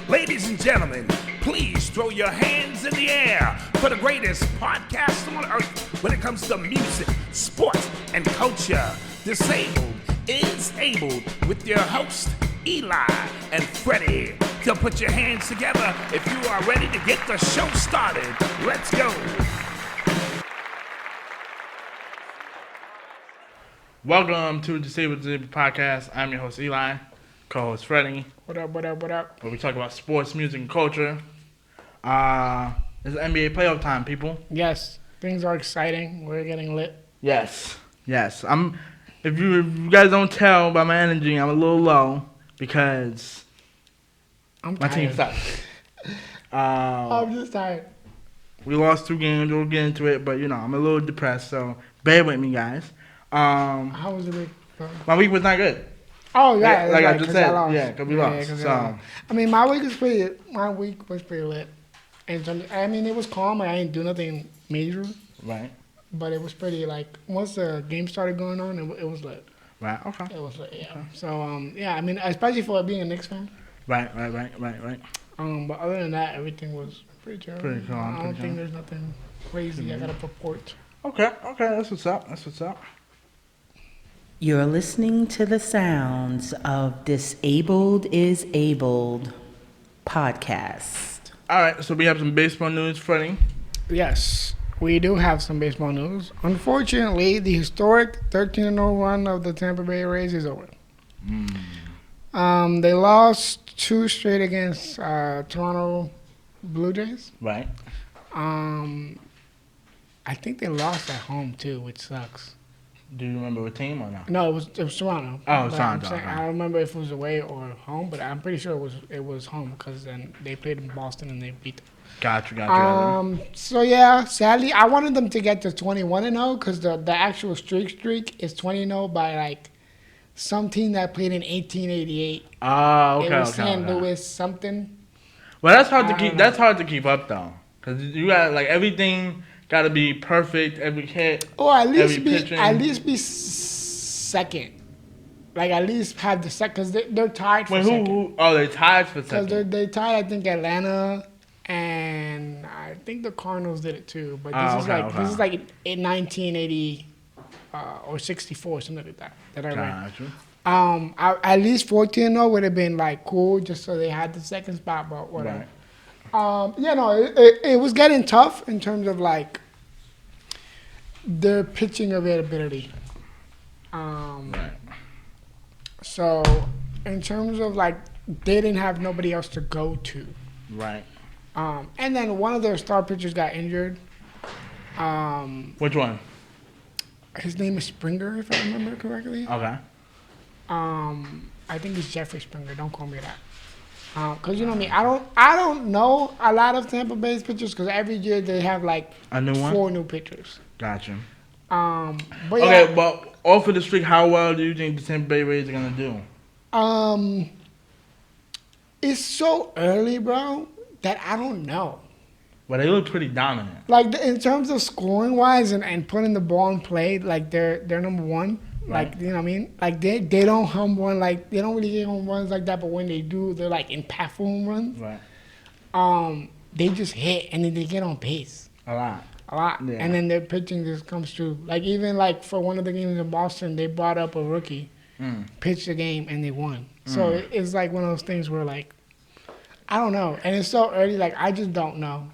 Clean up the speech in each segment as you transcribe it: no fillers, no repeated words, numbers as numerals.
Ladies and gentlemen, please throw your hands in the air for the greatest podcast on earth when it comes to music, sports, and culture. Disabled is Abled with your host, Eli and Fredy. So put your hands together if you are ready to get the show started. Let's go. Welcome to the Disabled Podcast. I'm your host, Eli, co-host Fredy. What up? Where we talk about sports, music, and culture. It's NBA playoff time, people. Yes, things are exciting. We're getting lit. Yes. If you guys don't tell by my energy, I'm a little low because my team sucks. I'm just tired. We lost 2 games. We'll get into it, but I'm a little depressed, so bear with me, guys. How was the week? My week was not good. Oh yeah, like right, I just said, because we lost. I mean, my week was pretty lit. And it was calm. I didn't do nothing major. Right. But it was pretty once the game started going on, it was lit. Right. Okay. It was lit. Yeah. Okay. So especially for being a Knicks fan. Right. But other than that, everything was pretty chill. Pretty calm. I don't think there's nothing crazy I gotta report. Okay. That's what's up. You're listening to the sounds of Disabled is Abled podcast. All right, so we have some baseball news, Fredy. Yes, we do have some baseball news. Unfortunately, the historic 13-0 run of the Tampa Bay Rays is over. They lost 2 straight against Toronto Blue Jays. Right. I think they lost at home too, which sucks. Do you remember what team or not? No, it was Toronto. Oh, it was Toronto. I don't remember if it was away or home, but I'm pretty sure it was home because then they played in Boston and they beat them. Gotcha. So yeah, sadly, I wanted them to get to 21-0 because the actual streak is 20-0 by some team that played in 1888. Oh, okay. It was St. Louis something. Well, that's hard to keep. That's hard to keep up though, because you got everything. Got to be perfect every hit. Or at least be second. At least have the second because they're tied for second. Who? Oh, they tied for second. Because they tied. I think Atlanta and I think the Cardinals did it too. But this is in 1980 or 64, something like that. That I read. At least 14-0 would have been cool, just so they had the second spot. But whatever. Right. It was getting tough in terms of their pitching availability. Right. So in terms of they didn't have nobody else to go to. Right. And then one of their star pitchers got injured. Which one? His name is Springer, if I remember correctly. Okay. I think it's Jeffrey Springer. Don't call me that. Because you know me, I don't know a lot of Tampa Bay's pitchers because every year they have a new one? 4 new pitchers. Gotcha. But okay, but off of the streak, how well do you think the Tampa Bay Rays are gonna do? It's so early, bro, that I don't know. Well, they look pretty dominant. In terms of scoring wise and putting the ball in play, they're number 1. Right. You know what I mean? They don't home run they don't really get home runs like that, but when they do, they're impactful home runs. Right. They just hit and then they get on base. A lot. Yeah. And then their pitching just comes through. Even for one of the games in Boston, they brought up a rookie, pitched the game, and they won. So it's one of those things where I don't know. And it's so early, I just don't know.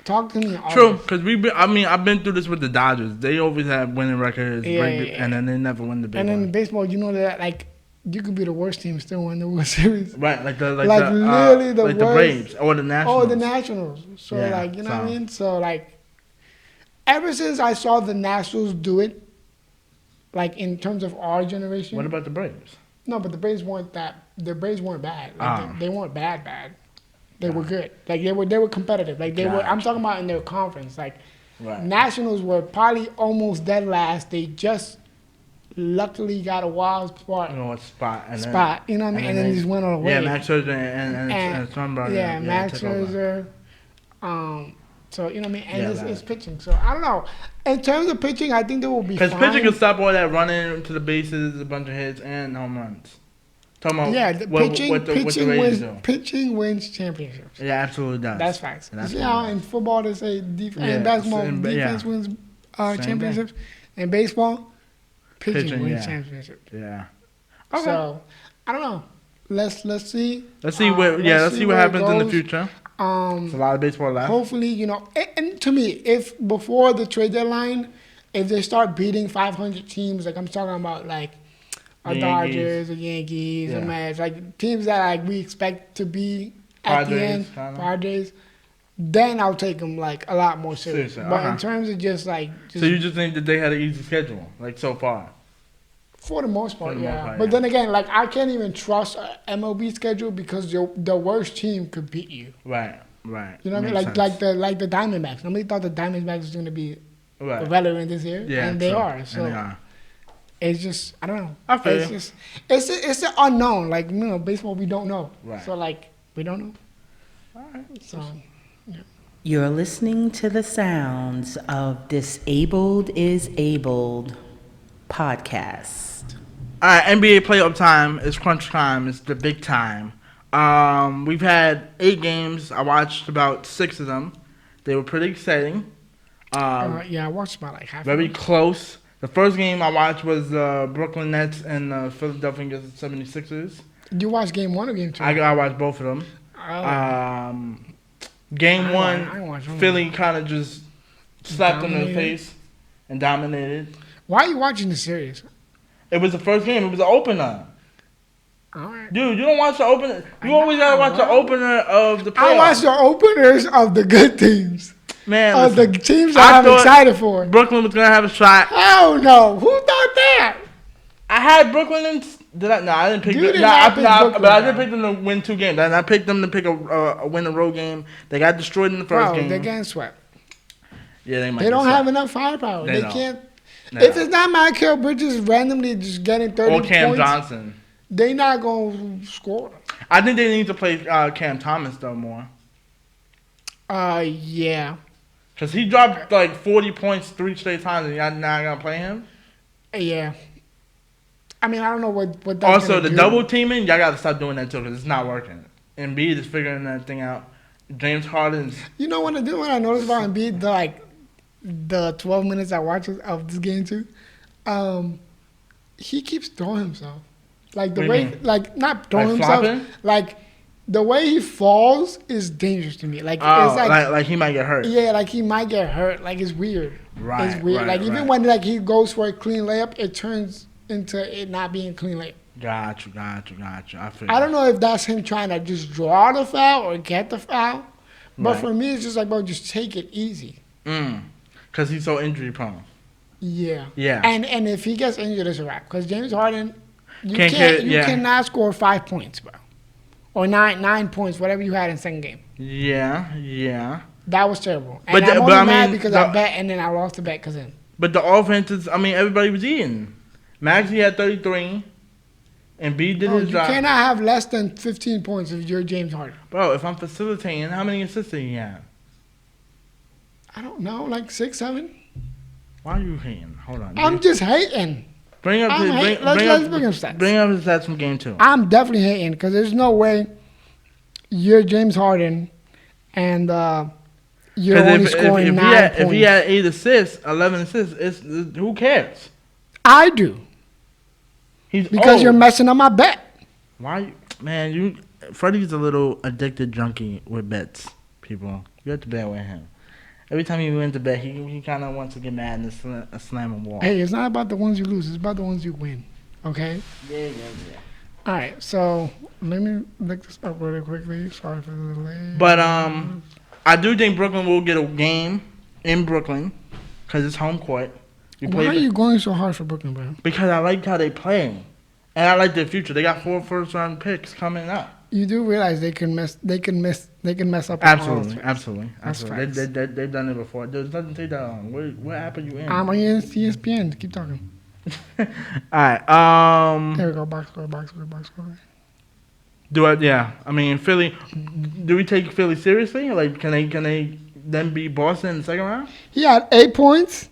Talk to me. True, because I've been through this with the Dodgers. They always have winning records, and then they never win the big one. And then in baseball, you know that you could be the worst team and still win the World Series. Right, literally the worst. The Braves or the Nationals. Oh, the Nationals. So you know what I mean. So ever since I saw the Nationals do it, in terms of our generation. What about the Braves? No, but the Braves weren't that. The Braves weren't bad. They weren't bad. They were good. They were competitive. Were. I'm talking about in their conference. Right. Nationals were probably almost dead last. They just luckily got a wild spot. You know what spot? You know what I mean? And then just went on away. Yeah, Max Scherzer and Sunburn. Yeah, Max Scherzer. So, you know what I mean? And it's pitching. So, I don't know. In terms of pitching, I think they will be fine. Because pitching can stop all that running to the bases, a bunch of hits, and home runs. Talking about pitching, what the Raiders do. Pitching wins championships. Yeah, absolutely does. That's facts. You see how in football they say and basketball defense wins championships. In baseball, pitching wins championships. Yeah. Okay. So I don't know. Let's see. Let's see what happens in the future. It's a lot of baseball left. Hopefully, and to me, if before the trade deadline, if they start beating 500 teams, like I'm talking about, like the Dodgers, the Yankees, the Mets, like teams that like we expect to be at the end, Padres, then I'll take them like a lot more seriously. But in terms of so you just think that they had an easy schedule, like so far? For the most part, yeah. But then again, like I can't even trust an MLB schedule because the worst team could beat you. Right. You know what I mean? Like the Diamondbacks. Nobody thought the Diamondbacks was going to be relevant this year, and they are. So it's just I don't know. I feel it's just it's an unknown. Like baseball we don't know. Right. So like we don't know. All right. So. Yeah. You're listening to the sounds of Disabled is Abled podcast. All right, NBA playoff time. It's crunch time. It's the big time. We've had 8 games. I watched about 6 of them. They were pretty exciting. I watched about like half. Very close. The first game I watched was Brooklyn Nets and Philadelphia 76ers. Did you watch game 1 or game 2? I watched both of them. Game 1, Philly kind of just slapped them in the face and dominated. Why are you watching the series? It was the first game. It was the opener. All right. Dude, you don't watch the opener. You always gotta watch the opener of the playoffs. I watch the openers of the good teams. Man, of the teams that I'm excited for. Brooklyn was gonna have a shot. Hell no! Who thought that? I had Brooklyn in. Did I? No, I didn't pick. But I did pick them to win 2 games. I picked them to pick a win a road game. They got destroyed in the first game. They're getting swept. Yeah, they might. They don't have enough firepower. They can't. No. If it's not Michael Bridges randomly just getting 30 points. Or Cam Johnson. They not going to score. I think they need to play Cam Thomas, though, more. Yeah. Because he dropped like 40 points 3 straight times, and y'all not going to play him? Yeah. I mean, I don't know what that's also, the double teaming, y'all got to stop doing that, too, because it's not working. Embiid is figuring that thing out. James Harden's... You know what I noticed about Embiid? The 12 minutes I watched of this game, too, he keeps throwing himself. Like the way, like not throwing himself, flopping? Like the way he falls is dangerous to me. Like it's like he might get hurt. Yeah, like he might get hurt. Like it's weird. Right. It's weird. Like even when like he goes for a clean layup, it turns into it not being a clean layup. Got you. I don't know if that's him trying to just draw the foul or get the foul, but for me it's just like, bro, just take it easy. Because he's so injury prone. Yeah. Yeah. And if he gets injured, it's a wrap. Because James Harden. You cannot score 5 points, bro. Or 9 points, whatever you had in second game. Yeah. That was terrible. And I'm only mad because I bet and then I lost the bet because of him. But the offense is, everybody was eating. Maxey had 33. And B did his job. You cannot have less than 15 points if you're James Harden. Bro, if I'm facilitating, how many assists did he have? I don't know, like 6, 7. Why are you hating? Hold on. I'm just hating. Bring up his stats. Bring up his stats from game 2. I'm definitely hating because there's no way you're James Harden and you're only scoring 9 points. If he had 8 assists, 11 assists, who cares? I do. Because you're messing up my bet. Why, man? Freddie's a little addicted junkie with bets. People, you have to bet with him. Every time he wins a bet, he kind of wants to get mad and slam a wall. Hey, it's not about the ones you lose. It's about the ones you win. Okay? Yeah. All right. So, let me look this up really quickly. Sorry for the delay. But I do think Brooklyn will get a game in Brooklyn because it's home court. Why are you going so hard for Brooklyn, bro? Because I like how they play. And I like their future. They got 4 first-round picks coming up. You do realize they can mess up. Absolutely. That's facts. They've done it before. It doesn't take that long. What app are you in? I'm on ESPN. Keep talking. All right. There we go. Box score. Yeah. I mean, Philly. Do we take Philly seriously? Like, can they then beat Boston in the second round? He had 8 points,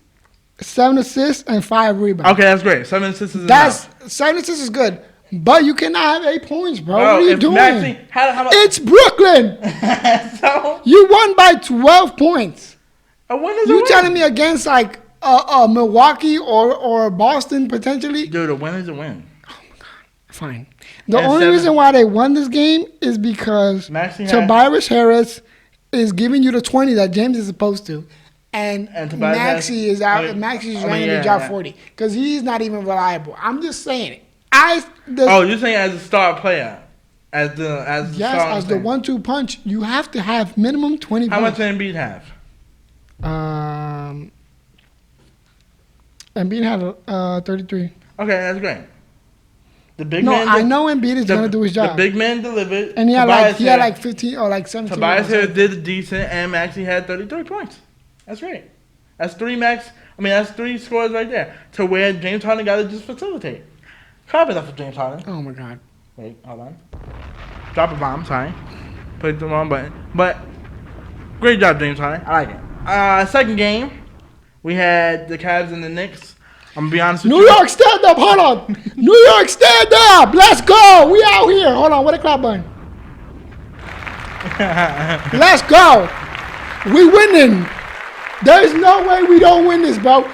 7 assists, and 5 rebounds. Okay, that's great. 7 assists is enough. 7 assists is good. But you cannot have 8 points, bro. What are you doing? It's Brooklyn. So you won by 12 points. A win is a you win. telling me against like Milwaukee or Boston potentially? Dude, a win is a win. Oh my God. Fine. The only reason why they won this game is because Tobias Harris is giving you the 20 that James is supposed to. And Maxey is out. Maxey's randomly dropped 40 because he's not even reliable. I'm just saying it. You're saying as a star player, as the as the 1-2 punch, you have to have minimum 20 How points. much did Embiid have? Embiid had 33. Okay, that's great. The big no, man. I know Embiid is gonna do his job. The big man delivered, and he had like 15 or like 17. Tobias Harris did decent, and Maxey had 33 points. That's great. That's 3 that's 3 scores right there to where James Harden got to just facilitate. Clap it up for James Harden. Oh my God. Wait, hold on. Drop a bomb. Sorry, put the wrong button. But great job, James Harden. I like it. Second game, we had the Cavs and the Knicks. I'm gonna be honest with you. New York, stand up. Hold on. New York, stand up. Let's go. We out here. Hold on. What a clap button. Let's go. We winning. There's no way we don't win this, bro.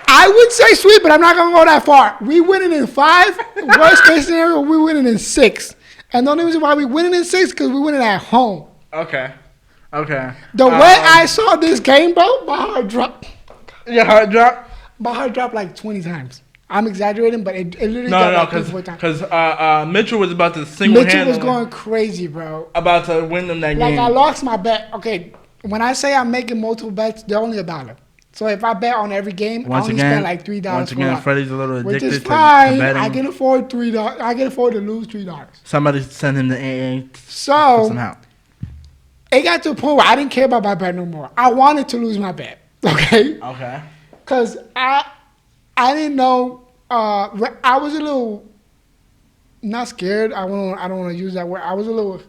I would say sweep, but I'm not gonna go that far. We winning in 5. Worst case scenario, we winning in 6. And the only reason why we winning in 6 because we winning at home. Okay. The way I saw this game, bro, my heart dropped. Your heart dropped? My heart dropped like 20 times. I'm exaggerating, but it literally dropped like 3-4 times. Because Mitchell was about to single-handedly. Mitchell was going crazy, bro. About to win them that game. Like I lost my bet. Okay, when I say I'm making multiple bets, they're only $1. So if I bet on every game, I only spend like $3. Once again, Freddie's a little addicted which is to fine. betting. I can afford $3. I can afford to lose $3. Somebody send him the AA. So somehow it got to a point where I didn't care about my bet no more. I wanted to lose my bet. Okay. Because I didn't know. I was a little not scared. I don't want to use that word. I was a little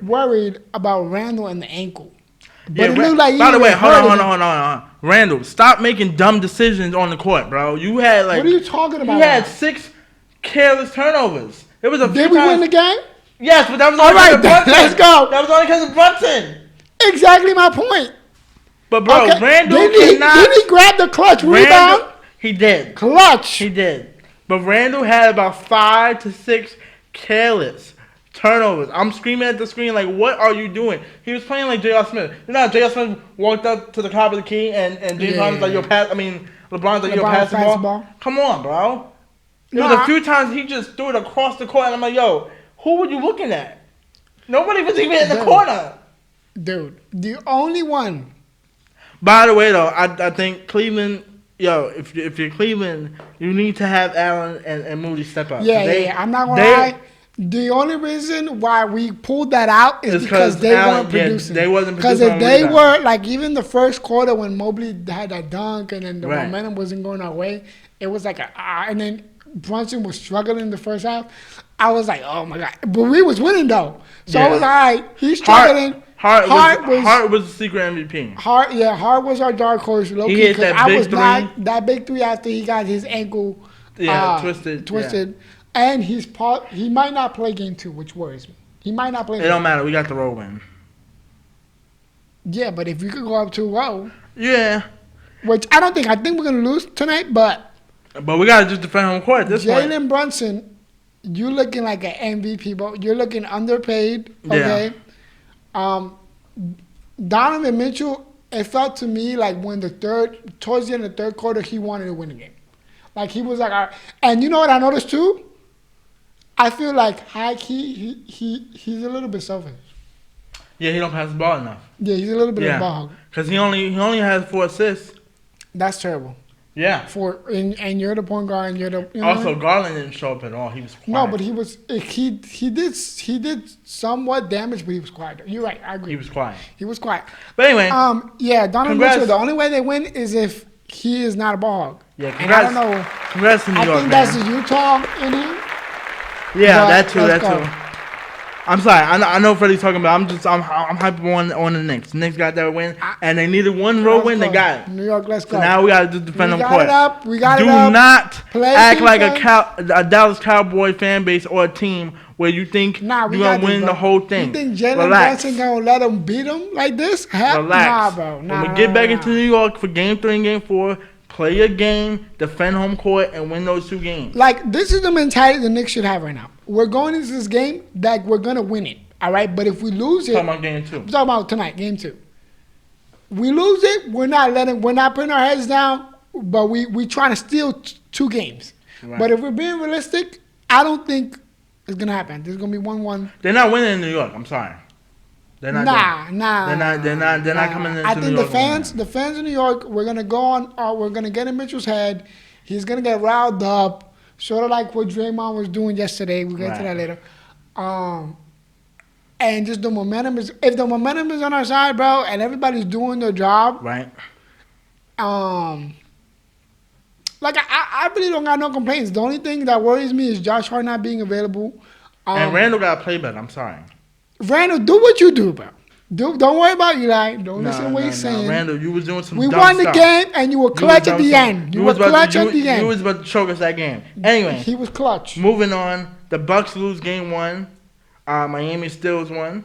worried about Randall and the ankle. But it looked like by the way, hold on. Randall, stop making dumb decisions on the court, bro. You had like. What are you talking about? You had 6 careless turnovers. It was a. Did we win the game? Yes, but that was only because of Brunson. Let's go. That was only because of Brunson. Exactly my point. But bro, Randall didn't he grab the clutch rebound? He did. Clutch. He did. But Randall had about 5 to 6 careless turnovers. I'm screaming at the screen like, what are you doing? He was playing like J.R. Smith. You know how J.R. Smith walked up to the top of the key and James Harden's like, LeBron's like, pass the ball. Come on, bro. There was a few times he just threw it across the court and I'm like, yo, who were you looking at? Nobody was even in the corner. Dude, the only one. By the way, though, I think Cleveland, if you're Cleveland, you need to have Allen and Moody step up. Yeah. I'm not going to lie. The only reason why we pulled that out is because they weren't producing. They wasn't producing. Because if they were, like, even the first quarter when Mobley had that dunk and then the momentum wasn't going our way, it was like and then Brunson was struggling in the first half. I was like, oh my God. But we was winning, though. So I was like, all right, he's struggling. Hart was the secret MVP. Hart was our dark horse. Low He hit that big three. That big three after he got his ankle twisted. Yeah. And he might not play game 2, which worries me. He might not play. It don't matter. We got the road win. Yeah, but if you could go up 2-0. Yeah. Which I think we're going to lose tonight, but we got to just defend home court at this point. Jalen Brunson, you're looking like an MVP, but you're looking underpaid, okay? Yeah. Donovan Mitchell, it felt to me like towards the end of the third quarter, he wanted to win the game. Like, he was like, all right. And you know what I noticed, too? I feel like he's a little bit selfish. Yeah, he don't pass the ball enough. Yeah, he's a little bit of a ball. Because he only has 4 assists. That's terrible. Yeah. And you're the point guard, and you're the. You know also, Garland didn't show up at all. He was quiet. No, but he did somewhat damage, but he was quiet. You're right. I agree. He was quiet. But anyway. Donovan Mitchell. The only way they win is if he is not a ball hog. Yeah, congrats. And I don't know. Congrats to New York, I think that's the Utah in him. Yeah, that too. I'm sorry. I know Freddie's talking about. I'm hyper on the Knicks. The Knicks got that win, and they needed one road win. They got it. New York, let's go. So now we got to defend them court. We got Do it up. not act like defense. a Dallas Cowboy fan base or a team where you think you're going to win the whole thing. You think Jalen Brunson going to let them beat them like this? Relax. Nah, bro. When we get back into New York for Game 3 and Game 4, play a game, defend home court, and win those 2 games. Like, this is the mentality the Knicks should have right now. We're going into this game like we're going to win it. All right? But if we lose it. Talking about Game 2. I'm talking about tonight, Game 2. We lose it, we're not putting our heads down, but we trying to steal 2 games. Right. But if we're being realistic, I don't think it's going to happen. There's going to be 1-1. They're not winning in New York. I'm sorry. They're not. They're not coming into I think New York. the fans in New York, we're going to go on, we're going to get in Mitchell's head. He's going to get riled up, sort of like what Draymond was doing yesterday. We'll get to that later. And just the momentum is, if the momentum is on our side, bro, and everybody's doing their job. Right. Like, I really don't got no complaints. The only thing that worries me is Josh Hart not being available. And Randall got to play better. I'm sorry. Randall, do what you do, bro. Don't worry about Eli. Don't listen to what he's saying. Randall, you was doing some We dumb won the stuff. game, and you were clutch at the end. You were clutch at the end. You was about to choke us that game. Anyway. He was clutch. Moving on. The Bucks lose Game 1. Miami steals 1.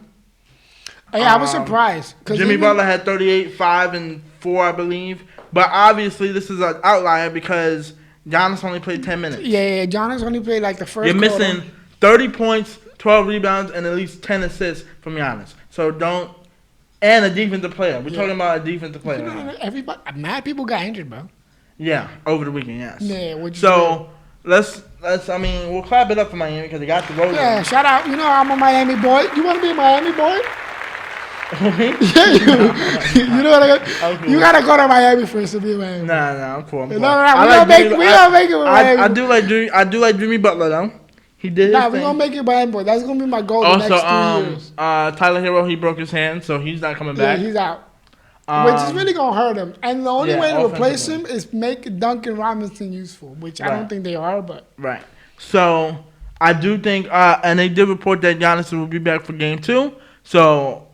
Yeah, I was surprised. Jimmy Butler had 38, 5, and 4, I believe. But obviously, this is an outlier because Giannis only played 10 minutes. Yeah. Giannis only played like the first You're quarter. missing 30 points, 12 rebounds, and at least 10 assists from Giannis. So don't. And a defensive player. We're talking about a defensive player. Everybody, mad people got injured, bro. Yeah, over the weekend, yes. Yeah, so let's. I mean, we'll clap it up for Miami because they got the road. Yeah, shout out. You know, I'm a Miami boy. You want to be a Miami boy? Yeah, you know what I got? Cool. You gotta go to Miami first to be a Miami. Nah, I'm cool. We gonna make it with Miami. I do like Jimmy Butler though. He did. Nah, we gonna make it Miami boy. That's gonna be my goal the next 3 years. Tyler Hero, he broke his hand, so he's not coming back. Yeah, he's out. Which is really gonna hurt him. And the only way to replace him is make Duncan Robinson useful, which I don't think they are. But right. So I do think, and they did report that Giannis will be back for Game 2. So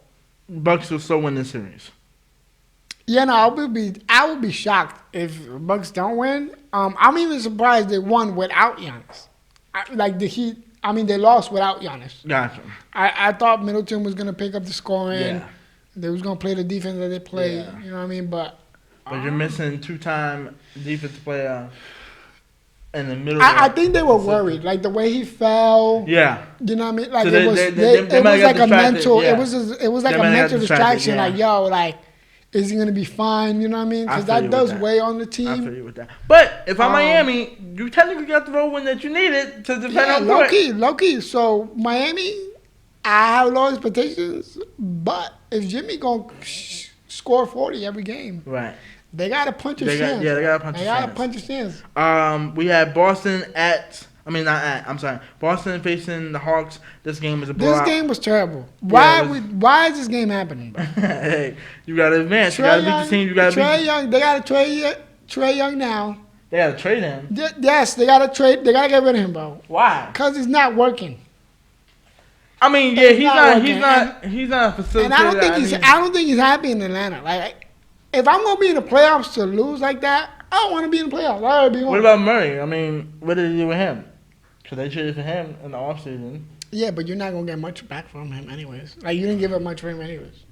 Bucks will still win this series. Yeah, no, I would be shocked if Bucks don't win. I'm even surprised they won without Giannis. They lost without Giannis. Gotcha. I thought Middleton was gonna pick up the scoring. Yeah. They was gonna play the defense that they play. Yeah. You know what I mean? But you're missing 2-time defensive player in the middle. I think they were worried, like the way he fell. Yeah. You know what I mean? Like so it was like a mental. Yeah. It was like a mental distraction. Yeah. Like yo, is he gonna be fine? You know what I mean? Because that does weigh on the team. I feel you with that. But if I'm Miami, you technically got the road win that you needed to defend on court. Low key. So Miami, I have low expectations, but if Jimmy gonna score 40 every game, right? They gotta punch his chance. Yeah, they gotta punch his chance. We had Boston Boston facing the Hawks. This game is a blowout. This game was terrible. Why is this game happening, bro? Hey, you gotta advance. You gotta beat the team. You gotta Trae Young. They gotta trade Trae Young now. They gotta trade him. Yes, they gotta trade. They gotta get rid of him, bro. Why? Because he's not working. I mean, yeah, he's not a facilitator. And I don't think he's happy in Atlanta. Like, if I'm gonna be in the playoffs to lose like that, I don't want to be in the playoffs. What about Murray? I mean, what did he do with him? Because they traded for him in the offseason. Yeah, but you're not gonna get much back from him anyways. Like, you didn't give up much for him anyways.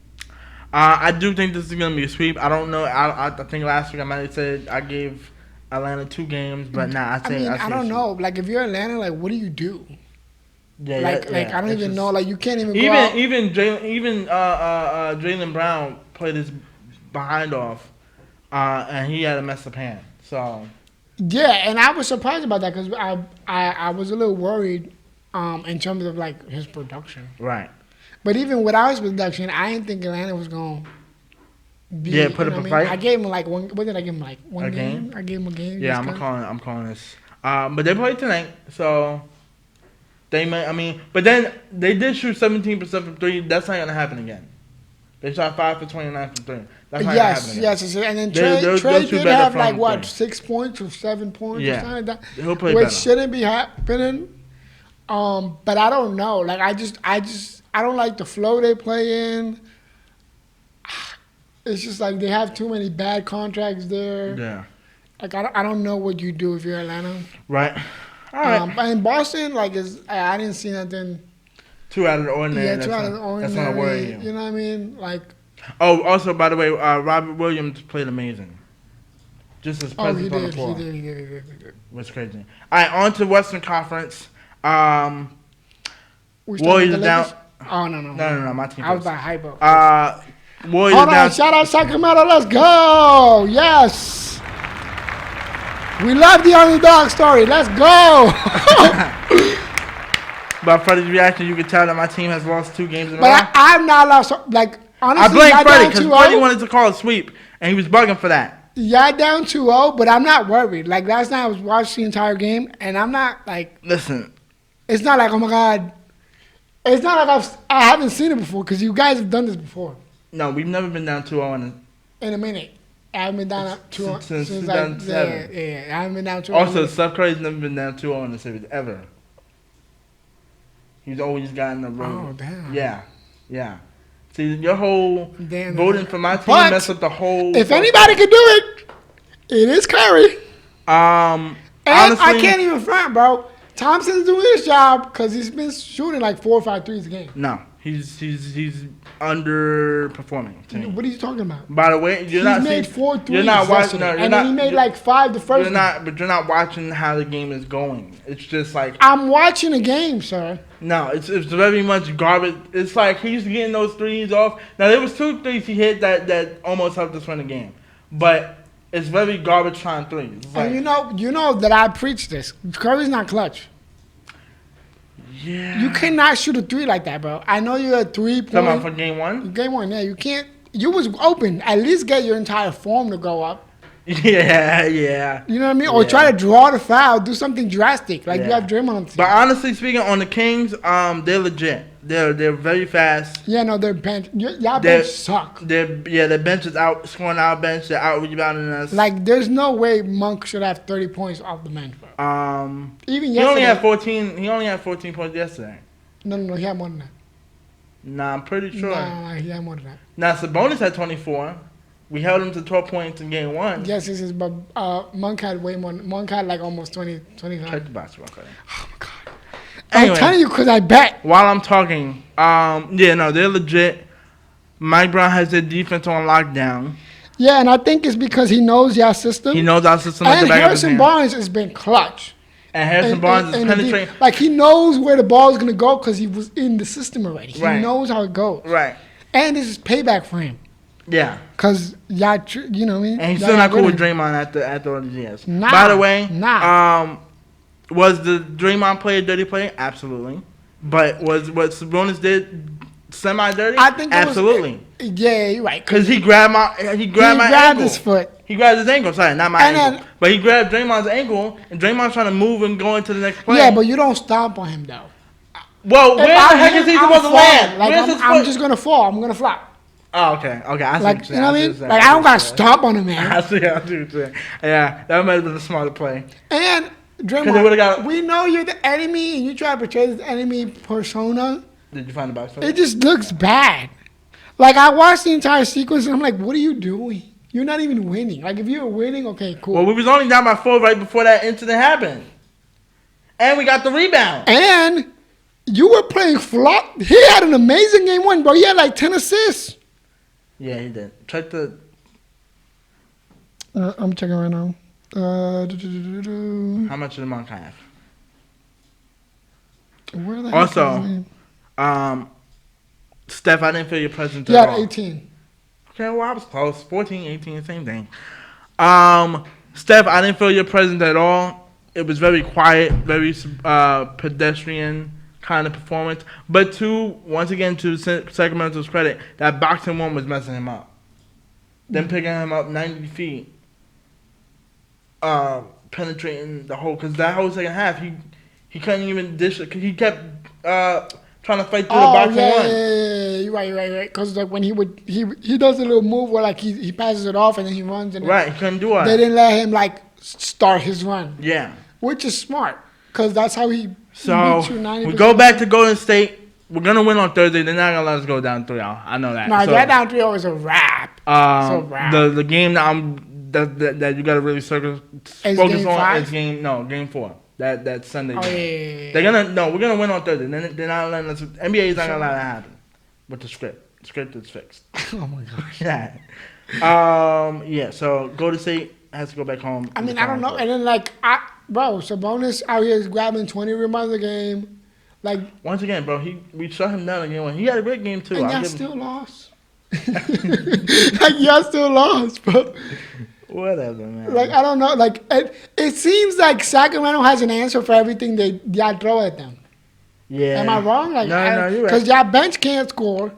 I do think this is gonna be a sweep. I don't know. I think last week I might have said I gave Atlanta 2 games, but nah. I don't know. Like, if you're Atlanta, like, what do you do? Yeah, I don't even know. Like, you can't even go out. Even Jaylen Brown played his behind off, and he had a messed up hand. So yeah, and I was surprised about that because I was a little worried in terms of like his production. Right. But even without his production, I didn't think Atlanta was gonna be. Put up a fight. I gave him like one. What did I give him? Like one game? I gave him a game. Yeah, I'm calling this. But they played tonight, so. They may, but then they did shoot 17% from 3. That's not gonna happen again. They shot 5 for 29 from 3. That's not gonna happen again. Yes. And then Trae did have like what 6 points or 7 points or something like that. He'll play which better. shouldn't be happening. But I don't know. Like I don't like the flow they play in. It's just like they have too many bad contracts there. Yeah. Like I don't know what you do if you're Atlanta. Right. All right. But in Boston, like I didn't see nothing. Too out of the ordinary. Yeah, too out of the ordinary. That's not worry you. You know what I mean? Like. Oh, also by the way, Robert Williams played amazing. Just his presence on the floor. He did. Was crazy. All right, on to Western Conference. Warriors down. Oh no, my team. I was by hypo. Warriors Hold down. on, shout out Sacramento. Let's go. Yes. We love the underdog story. Let's go. By Freddie's reaction, you can tell that my team has lost 2 games in a row. But I'm not lost. Like honestly, I blame Freddie because Freddie wanted to call a sweep, and he was bugging for that. Yeah, down 2-0, but I'm not worried. Like last night, I was watching the entire game, and I'm not like. Listen. It's not like, oh my God. It's not like I haven't seen it before because you guys have done this before. No, we've never been down 2-0 in a minute. I haven't been down 2-0 since 2007. Like, yeah, I haven't been down 2-0. Also, Steph Curry's never been down 2-0 in the series ever. He's always gotten the road. Oh damn. Yeah. See, your whole voting for my team messed up the whole. If anybody could do it, it is Curry. And honestly, I can't even front, bro. Thompson's doing his job because he's been shooting like 4 or 5 threes a game. No, he's underperforming to me. What are you talking about? By the way, He made 4 threes. You're not watching. No, and then he made like 5 the first. But you're not watching how the game is going. It's just like I'm watching the game, sir. No, it's very much garbage. It's like he's getting those threes off. Now there was 2 threes he hit that almost helped us win the game, but it's very garbage time threes. Like, and you know that I preach this. Curry's not clutch. Yeah. You cannot shoot a 3 like that, bro. I know you're a 3-point. Come on for game 1. Game 1, yeah. You can't. You was open. At least get your entire form to go up. Yeah. You know what I mean? Or try to draw the foul. Do something drastic. Like you have Draymond on the team. But honestly speaking, on the Kings, they're legit. They're very fast. Yeah, no, their bench. Y'all bench suck. Their bench is out scoring our bench. They're out rebounding us. Like there's no way Monk should have 30 points off the bench, bro. Even yesterday. He only had 14. He only had 14 points yesterday. No, he had more than that. Nah, I'm pretty sure. Nah, he had more than that. Now Sabonis had 24. We held him to 12 points in game 1. Yes, but Monk had way more. Monk had like almost 25. Check the basketball credit. Oh my God. Anyway, I'm telling you because I bet. While I'm talking, they're legit. Mike Brown has their defense on lockdown. Yeah, and I think it's because he knows your system. He knows our system like and the back of his hand. Harrison Barnes has been clutch. And Harrison Barnes is penetrating. Like he knows where the ball is going to go because he was in the system already. He knows how it goes. Right. And this is payback for him. Yeah. Because y'all, you know what I mean? And he's still not cool with Draymond after all these years. Nah. By the way, nah. Was the Draymond play a dirty play? Absolutely. But was what Sabonis did semi-dirty? I think absolutely. Yeah, you're right. Because he grabbed my ankle. He grabbed his foot. He grabbed his ankle. Sorry, not my ankle. But he grabbed Draymond's ankle, and Draymond's trying to move and go into the next play. Yeah, but you don't stomp on him, though. Well, where the heck is he supposed to land? Like, I'm just going to fall. I'm going to flop. Oh, okay. I see like, you know what I mean? Like, I don't got to stomp on him, man. I see what you're saying. Yeah, that might have been a smarter play. And Draymond, we know you're the enemy, and you try to portray this enemy persona. Did you find the box? It just looks bad. Like, I watched the entire sequence, and I'm like, what are you doing? You're not even winning. Like, if you were winning, okay, cool. Well, we was only down by 4 right before that incident happened. And we got the rebound. And you were playing flop. He had an amazing game 1, bro. He had like 10 assists. Yeah, he did. Check the... I'm checking right now. How much did Monk have? Where the heck is his name? Steph, I didn't feel your presence at all. Yeah, 18. Okay, well, I was close. 14, 18, same thing. Steph, I didn't feel your presence at all. It was very quiet, very pedestrian kind of performance. But once again, to Sacramento's credit, that boxing one was messing him up. Then picking him up 90 feet. Penetrating the whole, because that whole second half, he couldn't even dish it. Cause he kept trying to fight through the boxing one. Yeah, you're right. Because like when he does a little move where like he passes it off and then he runs. And right, he couldn't do it. They didn't let him like start his run. Yeah. Which is smart, because that's how he So we go back to Golden State. We're gonna win on Thursday. They're not gonna let us go down 3-0. I know that. No, so, that down 3-0 is a wrap. The game that you gotta really focus on is game 4. That Sunday. Oh game. yeah. We're gonna win on Thursday. They're not letting us. NBA is not gonna allow that happen. With the script. The script is fixed. Oh my gosh. Yeah. Yeah. So Golden State has to go back home. I mean, I don't know. And then Sabonis out here is grabbing 20 rebounds a game. Like once again, bro, we shut him down again. He had a great game too. And y'all still lost. Like y'all still lost, bro. Whatever, man. Like I don't know. Like it seems like Sacramento has an answer for everything y'all throw at them. Yeah. Am I wrong? Like no, you're right. Because y'all bench can't score.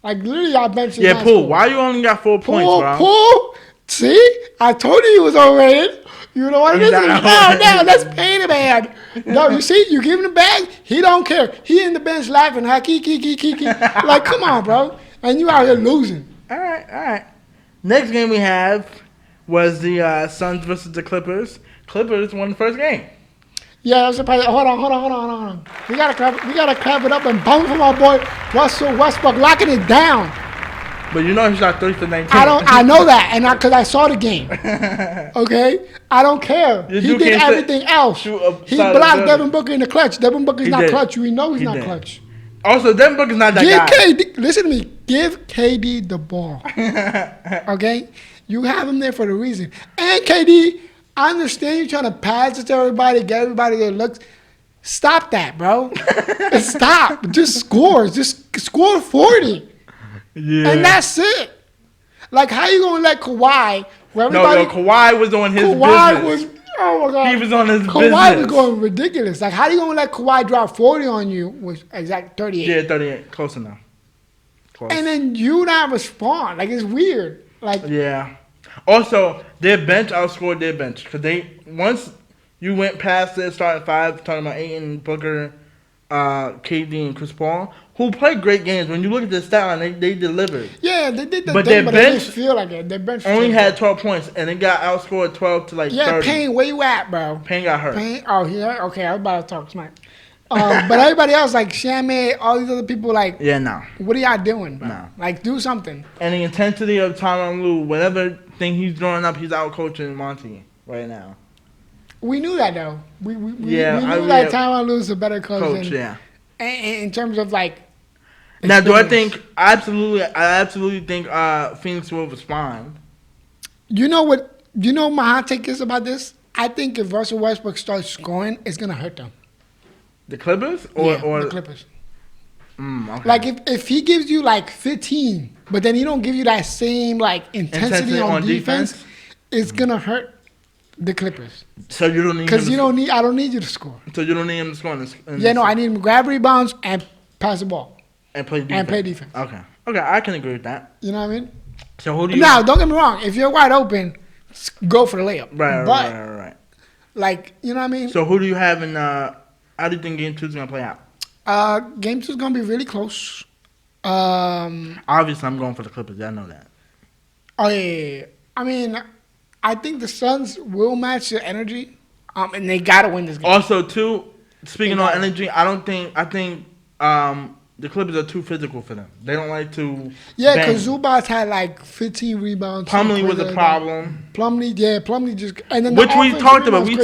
Like literally, y'all bench. Yeah, Poole. Why you only got 4 points, bro? Poole. See, I told you he was overrated. You know what it is? No, let's pay the man. No, you see, you give him the bag, he don't care. He in the bench laughing, kiki. Like, come on, bro. And you out here losing. All right. Next game we have was the Suns versus the Clippers. Clippers won the first game. Yeah, that's surprising. Hold on. We gotta clap it up and bounce for my boy Russell Westbrook, locking it down. But you know he shot 3 for 19. I know that, and because I saw the game. Okay, I don't care. He did everything else. He blocked Devin Booker in the clutch. Devin Booker's not clutch. We know he's not clutch. Also, Devin Booker's not that guy. Listen to me. Give KD the ball. Okay, you have him there for the reason. And KD, I understand you're trying to pass it to everybody, get everybody their looks. Stop that, bro. Stop. Just score. Just score 40. Yeah. And that's it. Like, how you gonna let Kawhi? Kawhi was on his business. Oh my god, he was on his business. Kawhi was going ridiculous. Like, how you gonna let Kawhi drop 40 on you with exact 38? Yeah, 38, close enough. Close. And then you not respond. Like, it's weird. Like, yeah. Also, their bench outscored their bench because once you went past their starting 5, talking about Ayton, Booker, KD, and Chris Paul, who played great games. When you look at the stat line, they delivered. Yeah, they did but their bench didn't feel like it. Their bench only had 12 points, and it got outscored 12 to 30. Yeah, Payne, where you at, bro? Payne got hurt. Yeah? Okay, I was about to talk smack. But everybody else, like Shaman, all these other people, like... Yeah, no. What are y'all doing, bro? No. Like, do something. And the intensity of Tyronn Lue, whatever thing he's throwing up, he's out coaching Monty right now. We knew that, though. We knew that Tyronn Lue's a better coach yeah. In terms of, like... Now, do I think I absolutely think Phoenix will respond? You know what? You know my hot take is about this. I think if Russell Westbrook starts scoring, it's gonna hurt them. The Clippers or the Clippers. Okay. Like if he gives you like 15, but then he don't give you that same like intensity on defense, it's gonna hurt the Clippers. So you don't need because I don't need you to score. So you don't need him to score. I need him to grab rebounds and pass the ball. And play defense. Okay, I can agree with that. You know what I mean? So who do you... Now, don't get me wrong. If you're wide open, go for the layup. Right. Like, you know what I mean? So who do you have in... how do you think Game 2 is going to play out? Game 2 is going to be really close. Obviously, I'm going for the Clippers. I know that. Oh, yeah. I mean, I think the Suns will match the energy, and they got to win this game. Also, too, speaking on energy, I think the Clippers are too physical for them. They don't like to. Yeah, because Zubac had like 15 rebounds. Plumlee was a problem. Plumlee just. And then which we talked about. We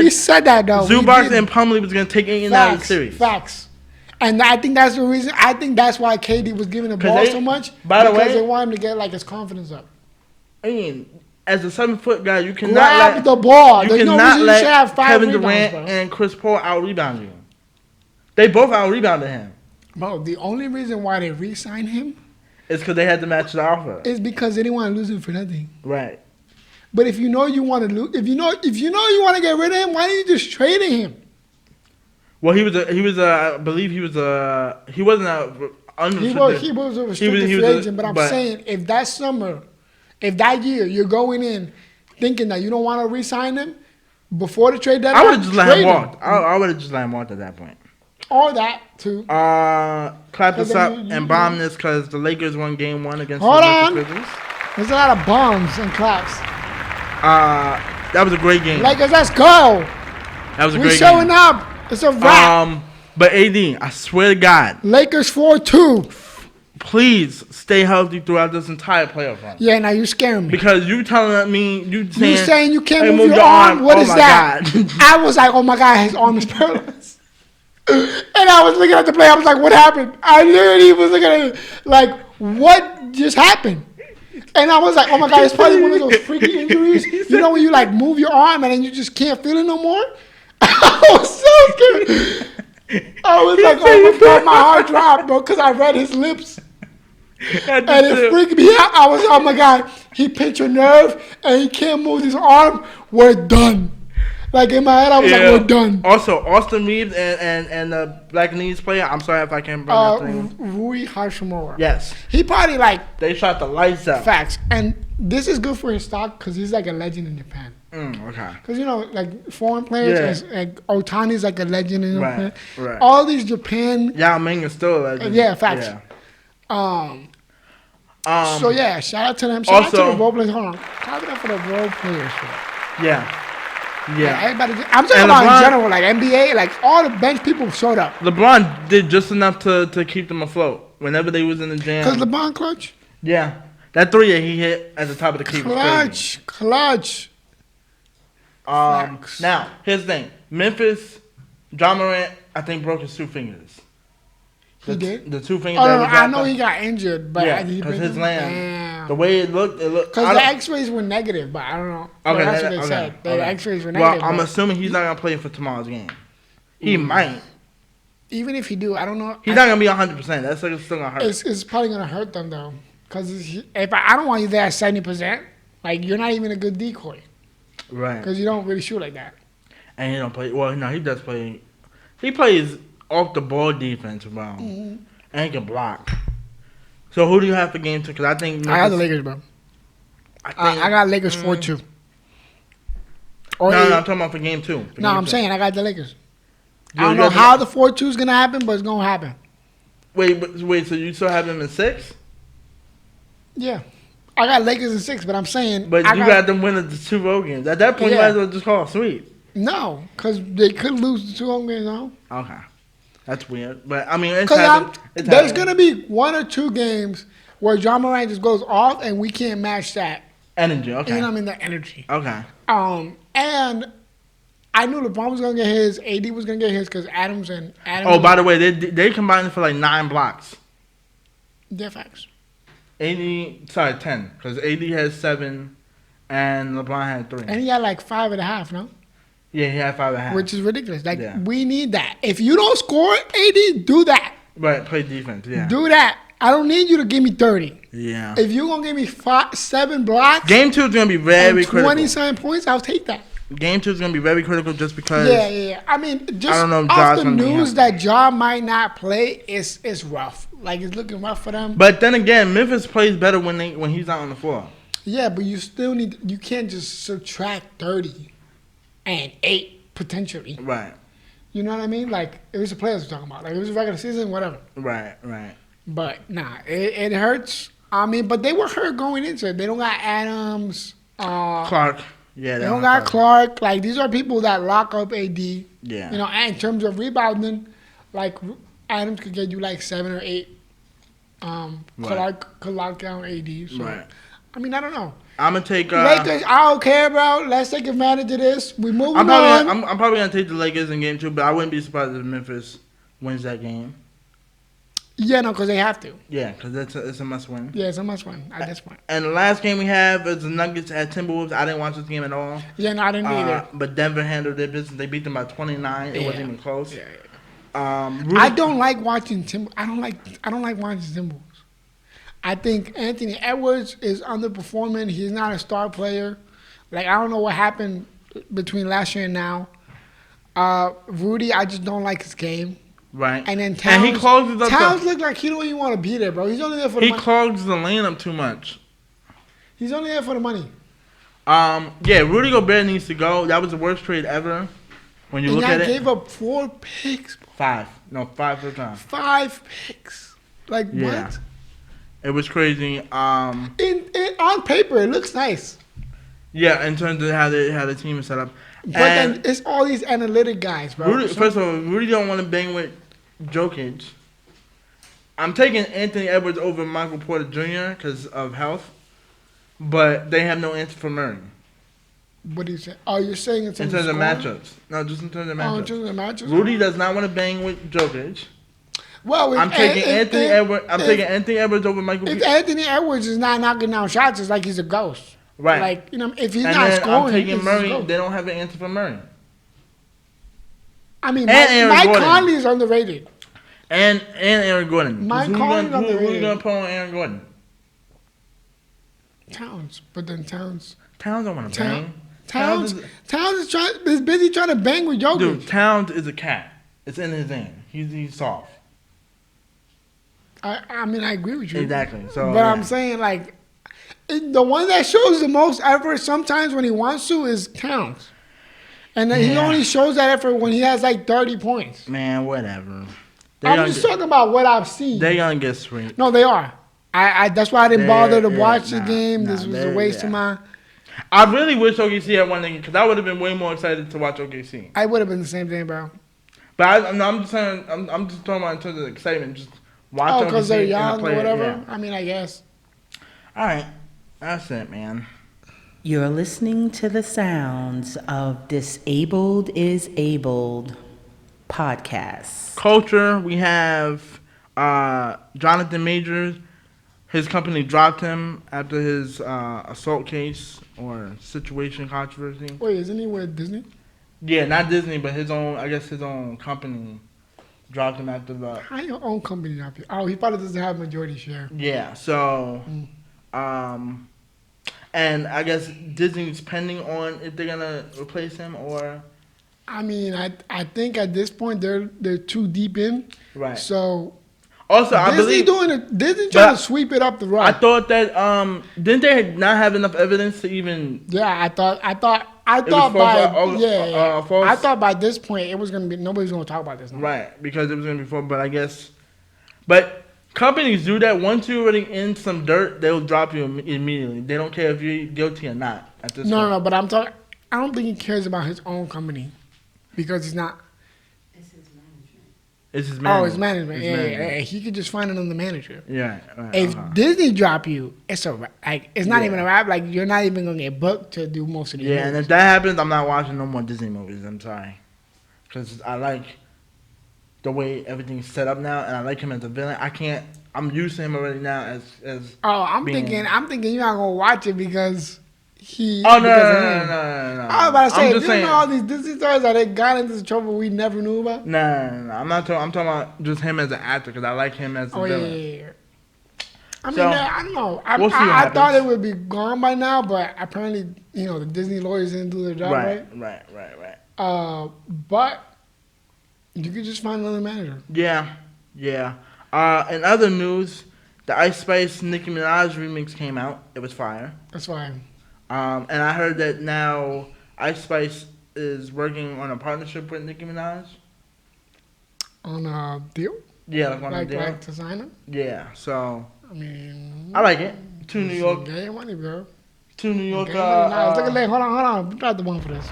said that though. Zubac and Plumlee was going to take Ayton out of the series. Facts. And I think that's the reason. I think that's why KD was giving the ball so much. By the way, because they want him to get like his confidence up. I mean, as a 7-foot guy, you cannot grab the ball. You cannot let Kevin Durant and Chris Paul out rebound you. They both out rebounded him. Bro, the only reason why they re-signed him is because they had to match the offer. Is because they didn't want to lose him for nothing. Right. But if you know you want to lose, if you know you want to get rid of him, why didn't you just trade him? Well, he wasn't a unrestricted. He was a restricted free agent. But I'm saying if that year you're going in thinking that you don't want to re-sign him before the trade deadline, I would have just let him walk. I would have just let him walk at that point. Or that, too. Clap this up and bomb this because the Lakers won Game 1 against the Lakers. There's a lot of bombs and claps. That was a great game. Lakers, let's go. That was a great game. We showing up. It's a wrap. But AD, I swear to God, Lakers 4-2. please stay healthy throughout this entire playoff run. Yeah, now you're scaring me. Because you telling me you saying you can't hey, move your arm. What is my that? God. I was like, oh my God, his arm is paralyzed. And I was looking at the play. I was like, what happened? I literally was looking at it like, what just happened? And I was like, oh my God, it's probably one of those freaky injuries. You know when you like move your arm and then you just can't feel it no more? I was so scared. I was like, oh my God, my heart dropped, bro, because I read his lips. And it freaked me out. I was, oh my God, he pinched a nerve and he can't move his arm. We're done. Like in my head, I was like, we're done. Also, Austin Reeves and the Black Knees player, I'm sorry if I can't remember his name. Rui Hachimura. Yes. He probably like. They shot the lights out. Facts. And this is good for his stock because he's like a legend in Japan. Okay. Because, you know, like foreign players, like Otani's like a legend in Japan. Right. All these Japan. Yao Ming is still a legend. Yeah, facts. Yeah. So, yeah, shout out to them. Shout out to the role players. Hold on. Shout out for the role players. Yeah. Everybody. I'm talking about in general, like NBA, like all the bench people showed up. LeBron did just enough to keep them afloat whenever they was in the jam. Because LeBron clutch? Yeah. That three that he hit at the top of the key was crazy. Clutch. Now, here's the thing. Memphis, John Morant, I think broke his 2 fingers. He did? The 2 fingers. Oh, no, I know he got injured, but yeah, because his land, the way it looked. Because the X-rays were negative, but I don't know. Okay, that's what they said. The X-rays were negative. Well, I'm assuming he's not gonna play for tomorrow's game. He might. Even if he do, I don't know. He's not gonna be 100%. That's still gonna hurt. It's probably gonna hurt them though, because if I don't want you there at 70%, like you're not even a good decoy. Right. Because you don't really shoot like that. And he don't play. Well, no, he does play. He plays off the ball defense, bro. And he can block. So who do you have for game 2? Because I think I got the Lakers, bro. I got Lakers 4-2. No, I'm talking about for game 2. I'm saying I got the Lakers. I don't know how the 4-2 is gonna happen, but it's gonna happen. Wait. So you still have them in 6? Yeah. I got Lakers in 6, but I'm saying. But you got them winning the 2 road games. At that point, you might as well just call it sweep. No, because they could lose the 2 home games now. Okay. That's weird. But, I mean, there's going to be 1 or 2 games where John Morant just goes off and we can't match that. Energy, okay. You know what I mean? The energy. Okay. And I knew LeBron was going to get his. AD was going to get his because Adams. Oh, by the way, they combined for like 9 blocks. Yeah, facts. 10. Because AD has 7 and LeBron had 3. And he had like 5.5, no? Yeah, he had 5.5. Which is ridiculous. Like, we need that. If you don't score, AD, do that. Right, play defense, yeah. Do that. I don't need you to give me 30. Yeah. If you're going to give me 7 blocks. Game 2 is going to be very critical. 27 points, I'll take that. Game 2 is going to be very critical just because. Yeah. I mean, just I don't know if off John's the news that Ja might not play, it's rough. Like, it's looking rough for them. But then again, Memphis plays better when he's not on the floor. Yeah, but you still you can't just subtract 30 and 8 potentially. Right. You know what I mean? Like, it was the players we're talking about. Like, it was a regular season, whatever. Right. But, nah, it hurts. I mean, but they were hurt going into it. They don't got Adams. Clark. Yeah, they don't got Clark. Like, these are people that lock up AD. Yeah. You know, and in terms of rebounding, like, Adams could get you like 7 or 8. Clark could lock down AD. So, right. I mean, I don't know. I'm going to take... Lakers, I don't care, bro. Let's take advantage of this. We moving on. I'm probably going to take the Lakers in game 2, but I wouldn't be surprised if Memphis wins that game. Yeah, no, because they have to. Yeah, because it's a must-win. Yeah, it's a must-win at this point. And the last game we have is the Nuggets at Timberwolves. I didn't watch this game at all. Yeah, no, I didn't either. But Denver handled their business. They beat them by 29. It wasn't even close. Yeah. I don't like watching I don't like watching Timberwolves. I think Anthony Edwards is underperforming. He's not a star player. Like, I don't know what happened between last year and now. Rudy, I just don't like his game. Right. And then Towns. And he clogs up. Towns look like he don't even want to be there, bro. He's only there for the money. He clogs the lane up too much. He's only there for the money. Yeah, Rudy Gobert needs to go. That was the worst trade ever. When you look at it. And I gave up 4 picks. 5. No, 5 for the time. 5 picks. Like, what? It was crazy. On paper, it looks nice. Yeah, in terms of how the team is set up. But then it's all these analytic guys, bro. Rudy, first of all, Rudy don't want to bang with Jokic. I'm taking Anthony Edwards over Michael Porter Jr. because of health, but they have no answer for Murray. What do you say? Oh, you're saying in terms of matchups? No, just in terms of matchups. Oh, just in the matchups. Rudy does not want to bang with Jokic. Well, I'm taking Anthony Edwards. I'm taking Anthony Edwards over Michael. If Anthony Edwards is not knocking down shots, it's like he's a ghost. Right. Like, you know, if he's not scoring, I'm taking Murray. They don't have an answer for Murray. I mean, Mike Conley is underrated. And Aaron Gordon. Mike Conley is underrated. Who's going to put on Aaron Gordon? Towns. But then Towns don't want to bang. Towns is busy trying to bang with Jokic. Dude, Towns is a cat. It's in his name. He's soft. I mean, I agree with you. Exactly. So, but I'm saying, like, the one that shows the most effort sometimes when he wants to is Towns. And then he only shows that effort when he has like 30 points. Man, whatever. I'm just talking about what I've seen. They're going to get sweet. No, they are. That's why I didn't bother to watch the game. This was a waste of my... I really wish OKC had won the game because I would have been way more excited to watch OKC. I would have been the same thing, bro. But I'm just saying, I'm just talking about in terms of excitement. Just watch OKC. Oh, because they're young or whatever? Yeah. I mean, I guess. All right. That's it, man. You're listening to the sounds of Disabled is Abled podcast. Culture, we have Johnathan Majors. His company dropped him after his assault case or situation controversy. Wait, isn't he with Disney? Yeah, not Disney, but his own company dropped him after the... How your own company drop you? Oh, he probably doesn't have majority share. Yeah, so... and I guess Disney's pending on if they're gonna replace him or. I mean, I think at this point they're too deep in. Right. So. Also, I believe Disney trying to sweep it up the road. I thought that didn't they not have enough evidence to even? Yeah, I thought by this point it was gonna be nobody's gonna talk about this. No. Right, because it was gonna be false. But I guess, companies do that. Once you're already in some dirt, they'll drop you immediately. They don't care if you're guilty or not at this point. No, but I'm talking. I don't think he cares about his own company because he's not. It's his management. Oh, his management. Yeah. He could just find another manager. Yeah. Right, if Disney drop you, it's not even a rap. Like you're not even gonna get booked to do most of the. Yeah, movies. And if that happens, I'm not watching no more Disney movies. I'm sorry, because I like the way everything's set up now, and I like him as a villain. I'm used to him already now as. Oh, I'm thinking you're not gonna watch it because. No. I was about to say, you know all these Disney stars that they got into trouble we never knew about? No. I'm not talking. I'm talking about just him as an actor because I like him as a villain. Yeah. I mean, I don't know. I thought it would be gone by now, but apparently, the Disney lawyers didn't do their job right. But you could just find another manager. Yeah. In other news, the Ice Spice Nicki Minaj remix came out. It was fire. That's fire. And I heard that now Ice Spice is working on a partnership with Nicki Minaj. On a deal? Yeah, on a deal. Like to sign him? Yeah, so. I mean. I like it. Two New York. Game money, bro. Two New York. Look at that. Hold on. We got the one for this.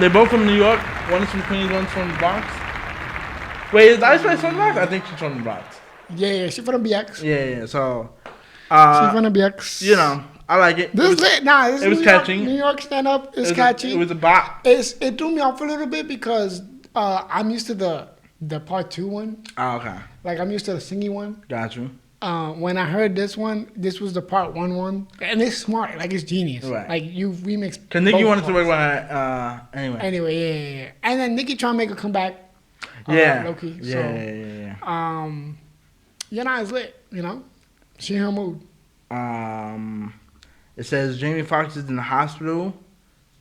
They're both from New York. One is from Queens, one's from the Bronx. Wait, is Ice Spice from the Bronx? I think she's from the Bronx. Yeah, she's from the BX. Yeah, so. She's from the BX. I like it. This was catchy. New York stand-up is catchy. It was a bop. It threw me off a little bit because I'm used to the part 2 one. Oh, okay. Like, I'm used to the singing one. Got you. When I heard this one, this was the part 1 one. And it's smart. Like, it's genius. Right. Like, you remix. Because Nicki wanted to work with her anyway. Anyway, yeah. And then Nicki trying to make a comeback. Low-key. Yeah. It's lit, She in her mood. It says Jamie Foxx is in the hospital.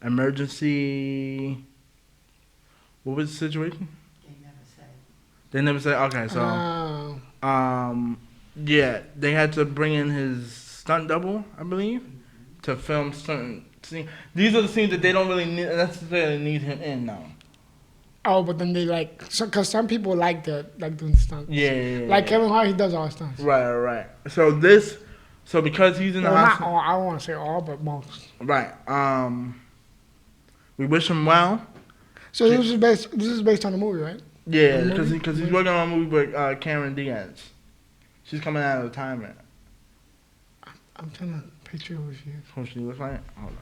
Emergency. What was the situation? They never said. Okay, so. Yeah, they had to bring in his stunt double, I believe, to film certain scenes. These are the scenes that they don't really necessarily need him in now. Oh, but then they because some people like doing stunts. Yeah. Like Kevin Hart, he does all stunts. Right. So this So because he's in the not hospital, all. I don't want to say all, but most. right? We wish him well. So this is based on the movie, right? Yeah, because he's working on a movie with Cameron Diaz. She's coming out of retirement. I'm trying to picture who she is. Who she looks like? Hold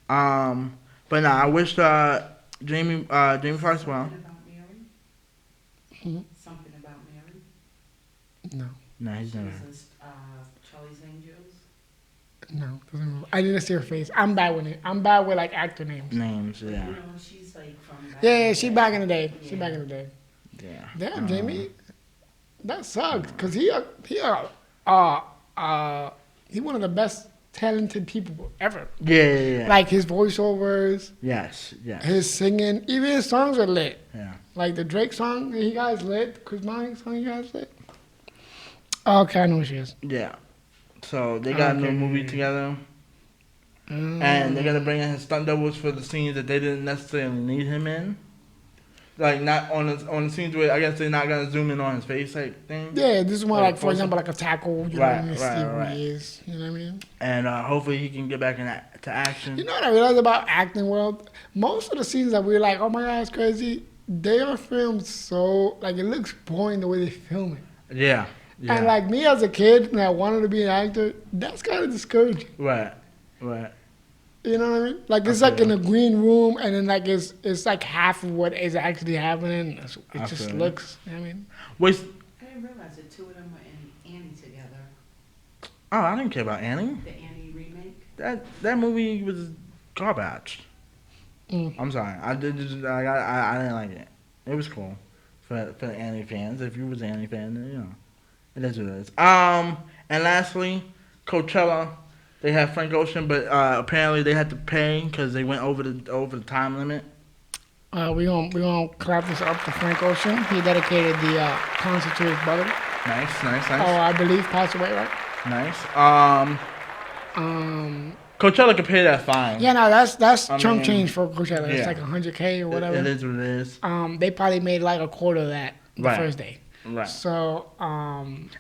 on. But nah, I wish Jamie Foxx well. Something about Mary? No. Nah, he's never. Charlie's Angels? No, doesn't remember. I didn't see her face. I'm bad with it. I'm bad with like actor names. Names, yeah. You know, she's like from back Yeah, she back in the day. Yeah. She back in the day. Yeah. Damn, Jamie, that sucked. Cause he one of the best talented people ever. Yeah. Like his voiceovers. Yes. His singing, even his songs are lit. Yeah. Like the Drake song that he guys lit, Chris Brown song you guys lit. Okay, I know who she is. Yeah. So they got a new movie together. And they're gonna bring in his stunt doubles for the scenes that they didn't necessarily need him in. Like not on the scenes where I guess they're not gonna zoom in on his face like thing. Yeah, this is more like for example like a tackle, you know what I mean? See who Right. he is. You know what I mean? And hopefully he can get back to action. You know what I realized about acting world? Most of the scenes that we're like, oh my god, it's crazy, they are filmed so like it looks boring the way they film it. Yeah. And like me as a kid that wanted to be an actor, that's kind of discouraging. Right. You know what I mean? Like it's like in a green room, and then like it's like half of what is actually happening. It just looks. You know what I mean? Wait. I didn't realize the two of them were in Annie together. Oh, I didn't care about Annie. The Annie remake. That movie was garbage. I'm sorry. I didn't like it. It was cool for the Annie fans. If you was an Annie fan, then, you know, it is what it is. And lastly, Coachella. They have Frank Ocean, but apparently they had to pay because they went over the time limit. We gonna clap this up for Frank Ocean. He dedicated the concert to his brother. Nice. Oh, I believe passed away, right? Nice. Coachella could pay that fine. Yeah, no, that's chump change for Coachella. It's like $100K or whatever. It is what it is. They probably made like a quarter of that the first day. Right. So, and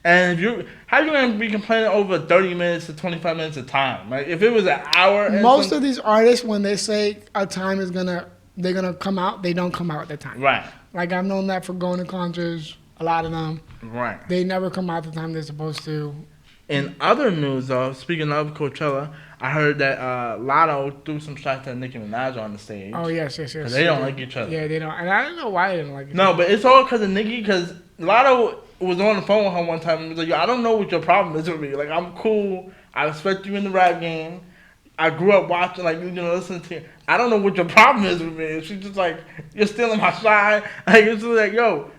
how you gonna be complaining over 30 minutes to 25 minutes of time? Like if it was an hour. Most of these artists, when they say a time they're gonna come out, they don't come out at the time. Right. Like I've known that for going to concerts. A lot of them. Right. They never come out the time they're supposed to. In other news, though, speaking of Coachella, I heard that Lotto threw some shots at Nicki Minaj on the stage. Oh yes. Because they don't like each other. Yeah, they don't, and I don't know why they don't like each other. No, but it's all because of Nicki. Because Lotto was on the phone with her one time and was like, "Yo, I don't know what your problem is with me. Like, I'm cool. I respect you in the rap game. I grew up watching, like, listening to you. I don't know what your problem is with me." And she's just like, "You're stealing my shine." Like, it's just like, yo,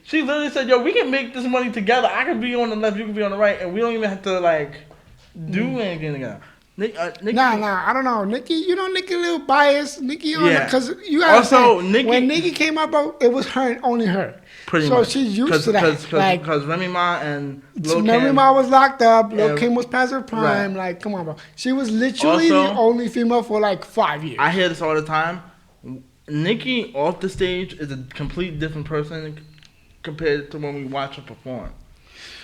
she literally said, "Yo, we can make this money together. I can be on the left, you can be on the right, and we don't even have to, like, do anything together." Nicki, Nah, I don't know. Nicki a little biased. Nicki because you also when Nicki came out, bro, it was her and only her. Pretty much. So she's used to that. Because Remy Ma and Lil' Kim. Remy Ma was locked up. Lil' Kim was past her prime. Right. Like, come on, bro. She was literally the only female for like 5 years. I hear this all the time. Nicki off the stage is a complete different person compared to when we watch her perform.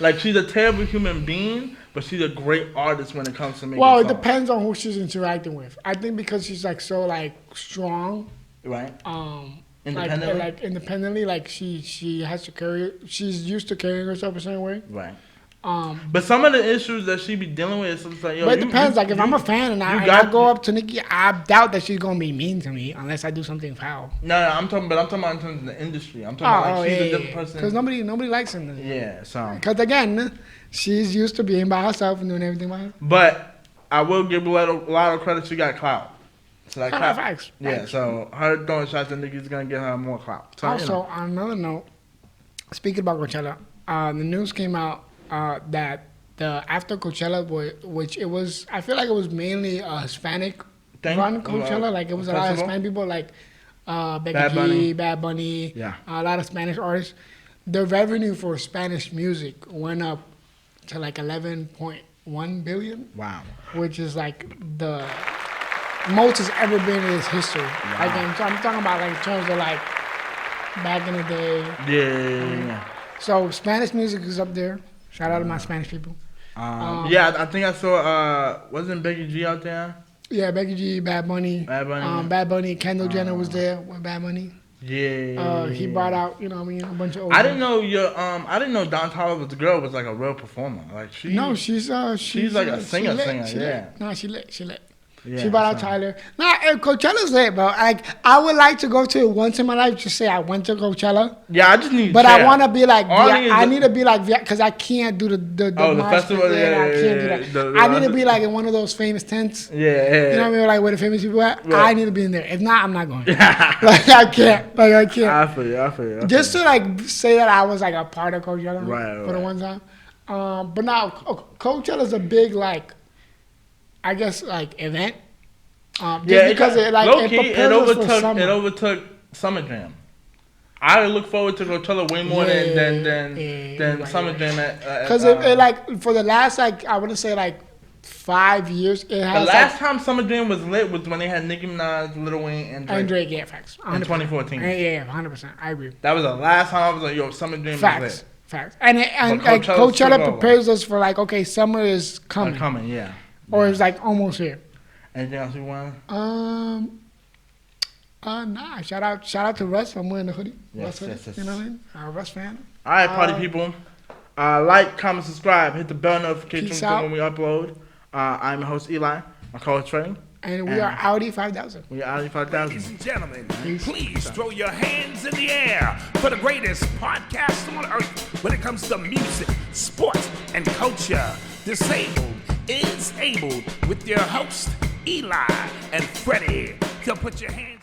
Like, she's a terrible human being, but she's a great artist when it comes to making songs. It depends on who she's interacting with. I think because she's like so like strong. Right. Independently? Like independently, like she has to carry. She's used to carrying herself a certain way. Right. But some of the issues that she be dealing with, it's like, yo. But it depends. Like if I'm a fan and I go up to Nicki, I doubt that she's gonna be mean to me unless I do something foul. No, I'm talking about in terms of the industry. I'm talking about she's a different person. Because nobody likes him. Yeah. So. Because again, she's used to being by herself and doing everything by herself. But I will give a lot of credit. She got clout. So that clout. Facts. Yeah. So her throwing shots at Nicki's gonna get her more clout. So, also, on another note, speaking about Coachella, the news came out that after Coachella, which it was, I feel like it was mainly a Hispanic run Coachella. Like it was a lot of Hispanic people, like Becky G, Bad Bunny, a lot of Spanish artists. The revenue for Spanish music went up to like 11.1 billion. Wow. Which is like the most it's ever been in its history. Wow. Like I'm talking about like in terms of like back in the day. Yeah. So Spanish music is up there. Shout out to my Spanish people. Yeah, I think I saw. Wasn't Becky G out there? Yeah, Becky G, Bad Bunny. Bad Bunny. Kendall Jenner was there with Bad Bunny. Yeah. He brought out, you know what I mean, a bunch of old I didn't know I didn't know Don Toliver's girl was like a real performer. Like she's like a singer. Yeah. No, she lit. Yeah, she brought out Tyler. Nah, Coachella's lit, bro. Like, I would like to go to it once in my life. Just say I went to Coachella. Yeah, I just need. But I want to be like, I need to be like, because I can't do the festival. I can't do that. I need to be like in one of those famous tents. Yeah. You know what I mean? Like where the famous people at. Right. I need to be in there. If not, I'm not going. Like I can't. I feel you. Just to like say that I was like a part of Coachella right. the one time. But now Coachella's a big like, I guess like event. Because it overtook Summer Jam. I look forward to Coachella way more than Summer Jam. Because it like for the last like I want to say like 5 years, it has. The last time Summer Jam was lit was when they had Nicki Minaj, Lil Wayne, and Drake. Yeah, facts. 100%. In 2014. Yeah, 100%. I agree. That was the last time I was like, yo, Summer Jam was lit. Facts. And Coachella prepares us for like, okay, summer is coming. Or it's like almost here. Anything else you want? Nah. Shout out to Russ. I'm wearing the hoodie. Yes. You know what I mean? Russ fan. All right, party people. Like, comment, subscribe, hit the bell notification when we upload. I'm your host Eli. My co-host Fredy. And we are Audi 5000. Ladies and gentlemen, please throw your hands in the air for the greatest podcast on earth when it comes to music, sports, and culture. Disabled is able with your host Eli and Fredy. So put your hands